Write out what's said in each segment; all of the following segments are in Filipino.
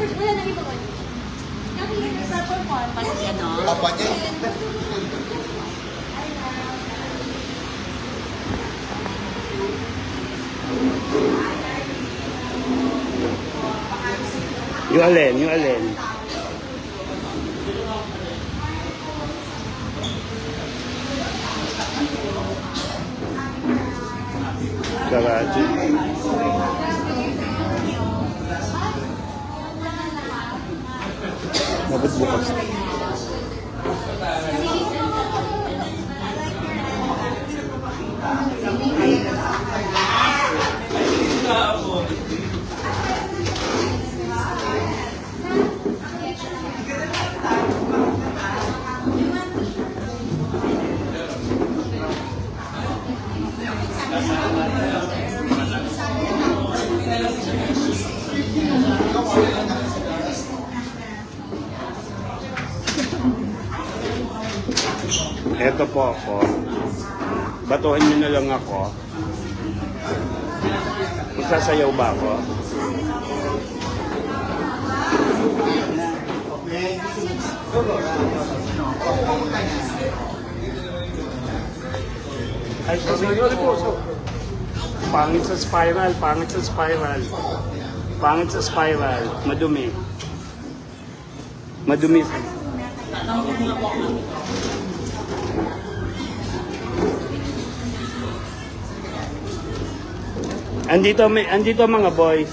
Wala na iba ko. Sa performance yan, no? Apa niya? Yung alin, yung alin. Karachi. Dapat bukas. Eto po ako. Batuhan niyo na lang ako. Magsasayaw ba ako? Ay, sorry po. Pangit sa spiral, pangit sa spiral. Pangit sa spiral. Madumi. Madumi. Andito mga boys.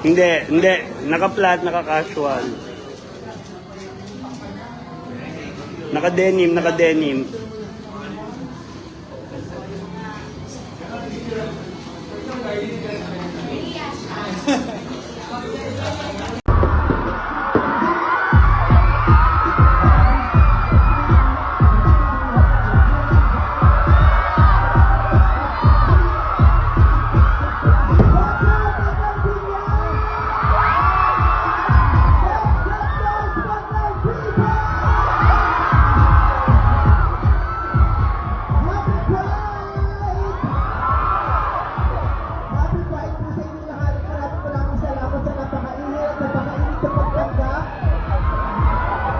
Hindi. Naka-flat, naka-casual. Naka-denim.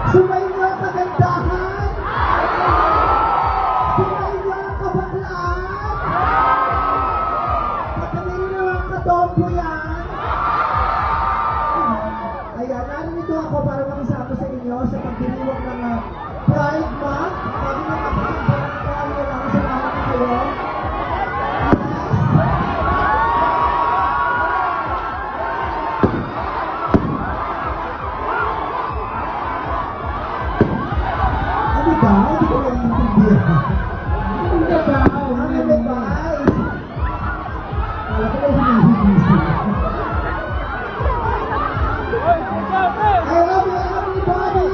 Sumayin niyo ang kagandahan! Sumayin niyo ang kabaklaan! Pagkabili niyo ang katombo yan! Ayan, narinito ako para makisama sa inyo sa pagdiriwang ng Pride Month. Bago na kapag ang barangay, wala ko sa lahat ng kayo. Ano ba? Hindi ko lang intindihan. Ano ba? Ano ba? Alam ko lang hinihigising. I love you everybody!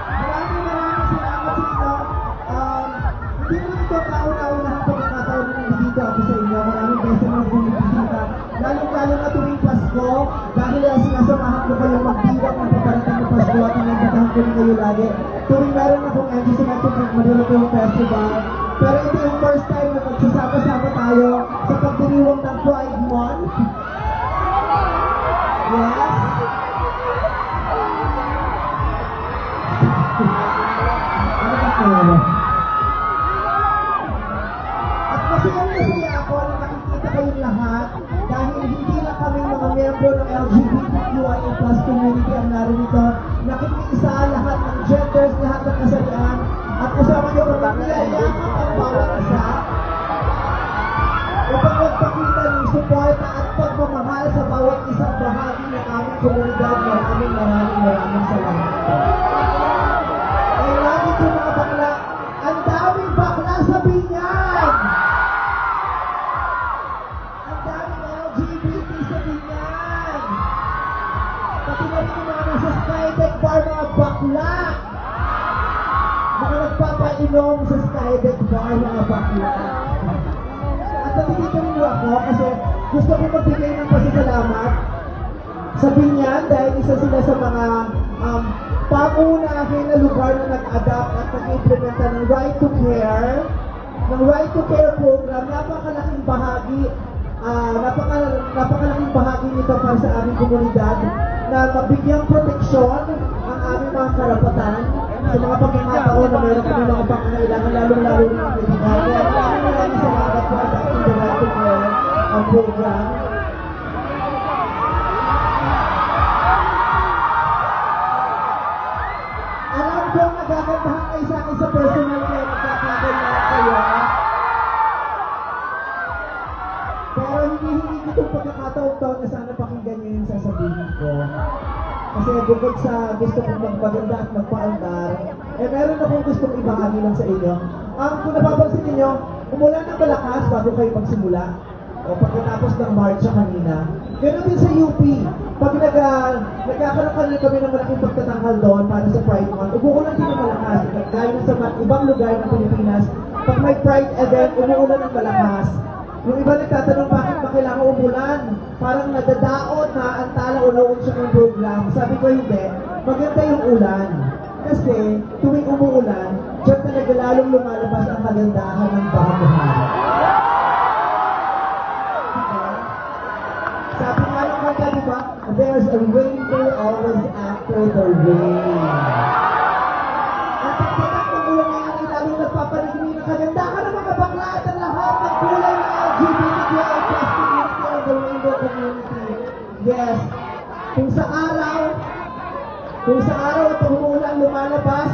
Maraming salamat sa inyo. Hindi naman ito kauna-unahang pagkakataon na nandito ako sa inyo. Maraming beses na bumibisita. Lalo-lalo na tuwing Pasko. Dahil sinasamahan ko kayong magdiwang ng paparating na Pasko at inibitahan ko rin kayo lagi. Tuwing meron akong MG sa Metropole Manila Film Festival. Pero ito yung first time na magsasama-sama tayo sa pagdiriwang ng Pride Month. Yes. Ano ba ito? At masaya ako na nakikita kayong lahat dahil hindi lang kami mga miyembro ng LGBTQIA+ community ang narinito. Nakikiisa lahat ng genders, lahat ng kasarian at kasama niyo kami niyayakap ang bawat isa upang magpakita ng suporta at pagmamahal sa bawat isang bahagi ng aming komunidad. Maraming salamat. I love you to mga bakla. Ang daming bakla sa Binyan! Ang daming LGBT sa Binyan! Pati na rin yung mga nasa Skydeck Bar nakainom sa Skydeck Bar, mga bakla. At nandito rin ako kasi gusto ko magbigay ng pasasalamat sa Binyan dahil isa sila sa mga pangunahin na lugar na nag-adapt at nag-implementa ng Right to Care, ng Right to Care program. Napakalaking bahagi, napakalaking bahagi nito para sa aming komunidad na mabigyang proteksyon ang aming mga karapatan sa mga pagkakataon na meron kami mga pangangailangan, lalong-lalo na ang medical. Kaya maraming salamat po at acting the Right to Care program. Alam ko nagagandahan kayo sa akin sa personal kaya nagkakagandahan kayo. Pero hindi ko itong pagkakataon na sana pakinggan niyo yung sasabihin ko. Kasi bukod sa gusto kong magpaganda at magpaandar, meron akong gustong ibahagi lang sa inyo. Kung napapansin niyo, umulan ng malakas bago kayo magsimula. O pagkatapos ng marcha kanina. Ganun din sa UP. Pag nagkakaroon kami ng malaking pagtatanghal doon para sa Pride Month, umuulan din ng malakas. Dahil sa ibang lugar ng Pilipinas, pag may Pride event, umuulan ng malakas. Yung iba nagtatanong bakit ba kailangan umulan? Parang nadadaot na ang tala o nauunsyon ng program. Sabi ko hindi, maganda yung ulan. Kasi tuwing umuulan, diyan talaga lalong lumalabas ang kagandahan ng bahamuhan. Sabi nga ng kanta, di ba? There's a rainbow always after the rain. At pagpatak ng ulan ngayon ay lalong nagpapanagin ng kagandahan ng mga bakla at ang lahat ng kulay ng LGBTQIA plus community and the rainbow community. Yes, kung sa araw at umuulan lumalabas,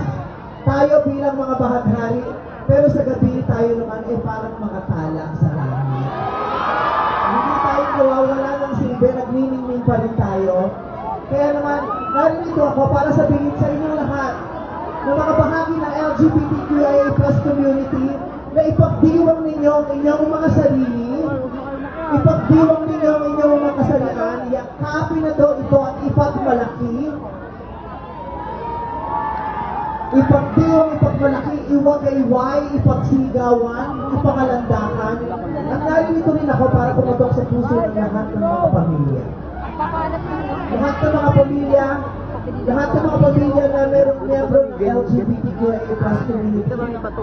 tayo bilang mga bahaghari, pero sa gabi tayo naman ay parang mga tala sa langit. Hindi tayo nawawala ng silbi, nagniningning pa rin tayo. Kaya naman, narito ako para sabihin sa inyong lahat ng mga bahagi ng LGBTQIA plus community na ipagdiwang ninyo ang inyong mga sarili, ipagdiwang ninyo ang inyong mga kasarian, yakapin na daw ito at ipagmalaki, ipagdiwang, ipagmalaki, iwagayway, ipagsigawan, ipangalandakan. At narito rin ako para pumatok sa puso ng lahat ng mga pamilya. Lahat ng mga pamilya na mayroong miyembro ng LGBTQIA plus community.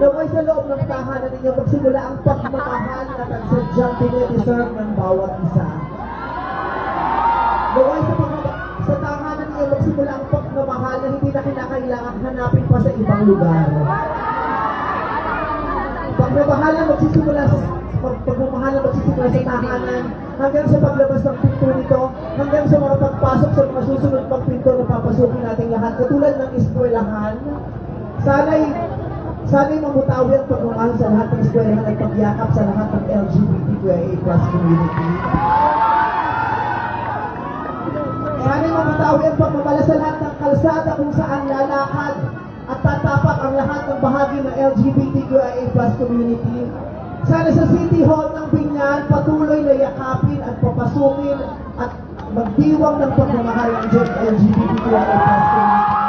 Naway sa loob ng tahanan ninyo magsimula ang pagmamahal at ang sadyang dine-deserve ng bawat isa. Naway sa tahanan ninyo magsimula ang pagmamahal na hindi na kinakailangan hanapin pa sa ibang lugar. Pagmamahal na magsisimula sa tahanan hanggang sa paglabas ng pinto nito, hanggang sa mga pagpasok sa mga susunod pang pinto na papasukin nating lahat. Katulad ng eskwelahan, sana'y mamutawi ang pagmamahal sa lahat ng eskwelahan at pagyakap sa lahat ng LGBTQIA plus community. Sana'y mamutawi ang pagmamahal sa lahat ng kalsada kung saan lalakad at tatapak ang lahat ng bahagi ng LGBTQIA plus community. Sana sa City Hall ng Binyan, patuloy na yakapin at papasukin at magdiwang ng pagmamahal ng LGBTQIA plus community.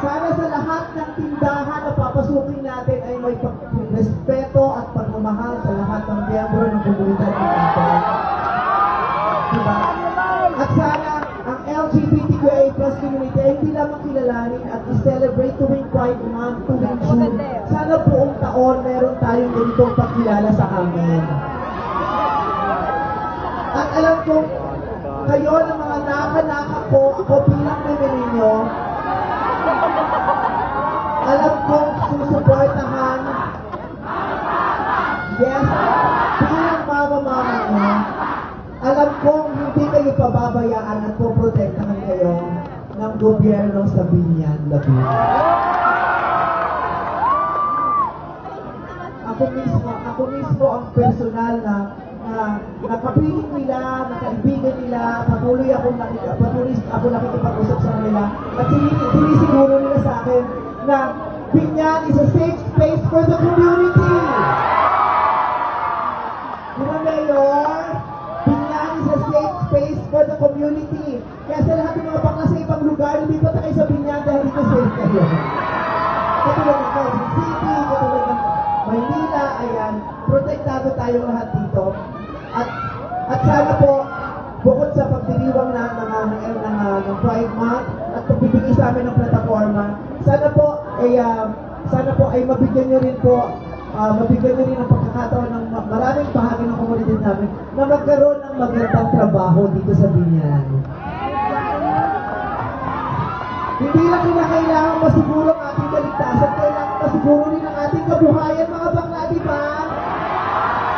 Sana sa lahat ng tindahan na papasukin natin ay may respeto at pagmamahal sa lahat ng miyembro ng komunidad natin. Diba? At sana ang LGBTQIA plus community ay hindi lamang kilalanin at i-celebrate tuwing Pride Month, tuwing June. Sana buong taon meron tayong ganitong pagkilala sa amin. At alam ko, kayo ng mga naka-naka ko, ako bilang meme ninyo, alam kong susuportahan, yes, bilang mama nyo, alam kong hindi kayo pababayaan at poprotektahan kayo ng gobyerno sa Binyan, Laguna. Ako mismo ang personal na nakapiling nila, nakaibigan nila, patuloy ako nakikipag-usap sa kanila at sinisiguro nila sa akin na Binyan is a safe space for the community. Diba, Mayor? Binyan is a safe space for the community. Kaya sa lahat ng mga bakla sa ibang lugar, hindi pa tayo sa Binyan dahil dito safe kayo. Katulad ng bago tayong lahat dito. At sana po, bukod sa pagdiriwang ng Pride Month at pagbibigay sa amin ng plataforma, sana po ay mabigyan nyo rin ng pagkakataon ng maraming bahagi ng komunidad namin na magkaroon ng magandang trabaho dito sa Binyan. Hindi lang kinakailangan masiguro ang ating kaligtasan, kailangan masiguro rin ang ating kabuhayan, mga bakla, di ba?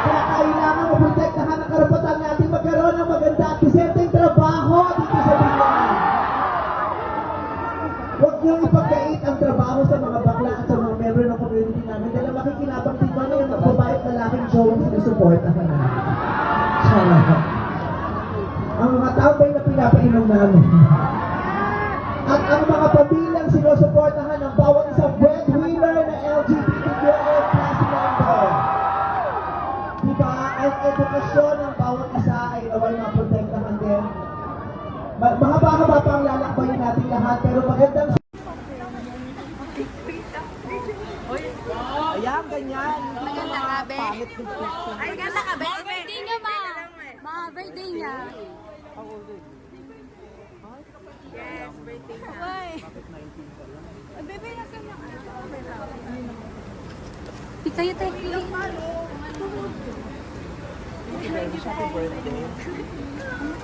Kaya kailangan maprotektahan ang karapatan natin magkaroon ng maganda at disenteng trabaho dito sa Binyan. Huwag niyong ipagkait ang trabaho sa mga bakla at sa mga member ng community namin dahil makikinabang din ba yung mga babae at lalaking show ang sinusuportahan namin. Charot. Ang mga tambay na pinapainom namin. At ang mga pamilyang sinusuportahan ng bawat isang breadwinner na LGBTQIA+ member. Diba? Ang edukasyon ng bawat isa ay naway maprotektahan din. Mahaba-haba pa ang lalakbayin natin lahat, pero magandang... Ayan, ganyan. Maganda ka, be. Ay, maganda ka, be. Birthday niya, ma. Ma, birthday niya. Yes, birthday niya. Why? Bebe, nasa na ka? Di kayo tayo.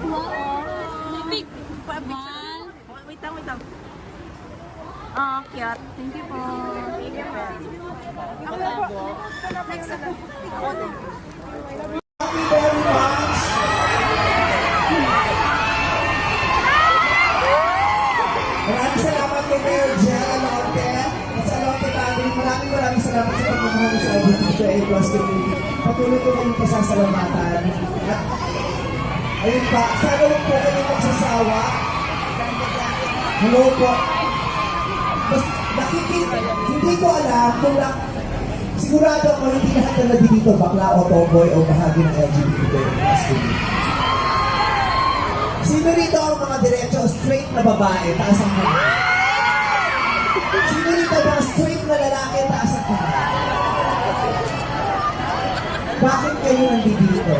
Wow. Big. Wait lang. Oh, cute. Thank you po. Thank you po. Next ako. Ako din. Thank you very much. Maraming salamat kay Mayor Jen Alonte at sa Alonte family. Maraming salamat sa pagmamahal sa LGBTQIA+ community. Patuloy ko kayong pasasalamatan. At ayun pa, sana huwag po kayong magsasawa. Hello po. Hindi ko alam kung sigurado ako hindi lahat na dito bakla o tomboy o bahagi ng LGBTQIA+. Sino rito ang mga diretso straight na babae, taas ang kamay? Sino rito mga straight na lalaki, taas ang kamay? Bakit kayo nandito?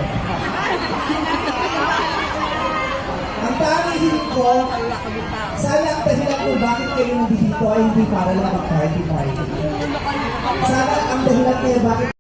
Ang tanging hiling ko, sana ang dahilan kung bakit kayo nandito ay hindi para lang mag-party. Sana ang dahilan kayo bakit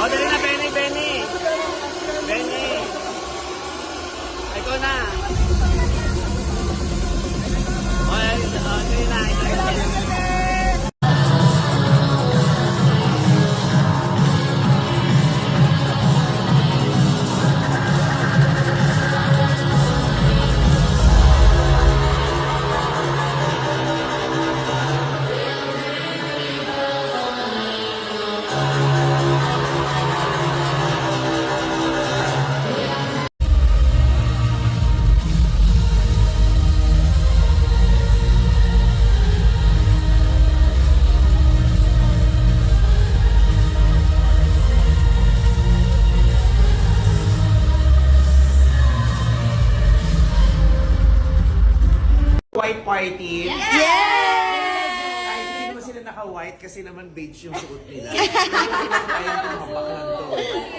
O, dali na, Benny. Ikaw na. O, dali na. White party. Yes! Kahit hindi naman sila naka-white kasi naman beige yung suot nila. Ayun, mga baklang to.